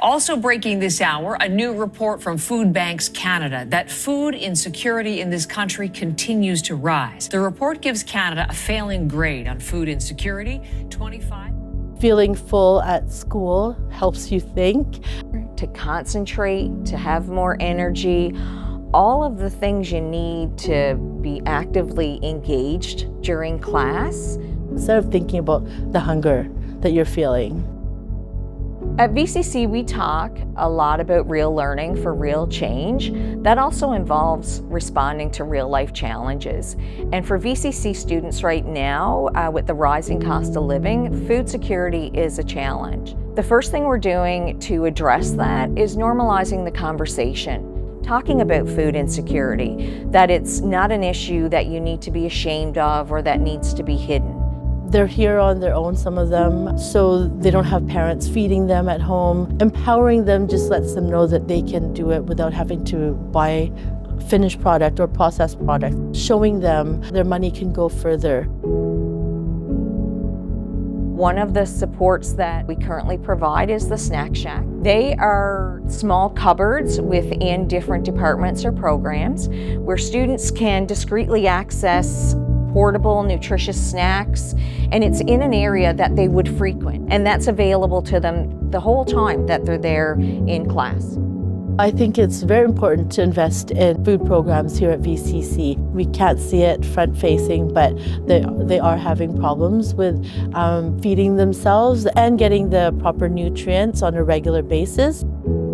Also breaking this hour, a new report from Food Banks Canada that food insecurity in this country continues to rise. The report gives Canada a failing grade on food insecurity, 25. Feeling full at school helps you think. To concentrate, to have more energy, all of the things you need to be actively engaged during class. Instead of thinking about the hunger that you're feeling. At VCC, we talk a lot about real learning for real change. That also involves responding to real life challenges. And for VCC students right now, with the rising cost of living, food security is a challenge. The first thing we're doing to address that is normalizing the conversation. Talking about food insecurity, that it's not an issue that you need to be ashamed of or that needs to be hidden. They're here on their own, some of them, so they don't have parents feeding them at home. Empowering them just lets them know that they can do it without having to buy finished product or processed product. Showing them their money can go further. One of the supports that we currently provide is the Snack Shack. They are small cupboards within different departments or programs where students can discreetly access portable, nutritious snacks, and it's in an area that they would frequent, and that's available to them the whole time that they're there in class. I think it's very important to invest in food programs here at VCC. We can't see it front-facing, but they are having problems with feeding themselves and getting the proper nutrients on a regular basis.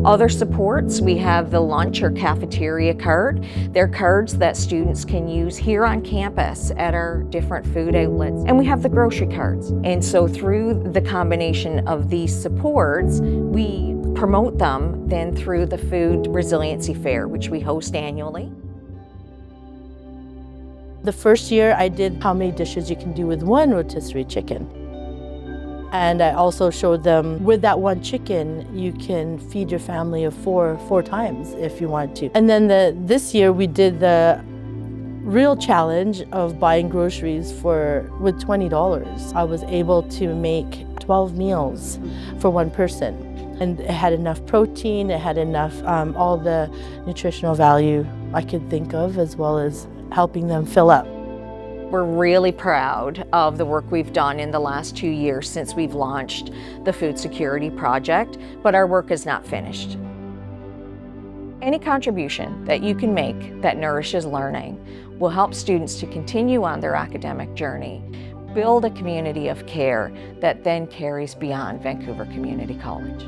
Other supports, we have the lunch or cafeteria card. They're cards that students can use here on campus at our different food outlets. And we have the grocery cards. And so through the combination of these supports, we promote them then through the Food Resiliency Fair, which we host annually. The first year I did how many dishes you can do with one rotisserie chicken. And I also showed them with that one chicken, you can feed your family of four times if you want to. And then this year we did the real challenge of buying groceries with $20. I was able to make 12 meals for one person. And it had enough protein, it had enough, all the nutritional value I could think of, as well as helping them fill up. We're really proud of the work we've done in the last 2 years since we've launched the Food Security Project, but our work is not finished. Any contribution that you can make that nourishes learning will help students to continue on their academic journey, build a community of care that then carries beyond Vancouver Community College.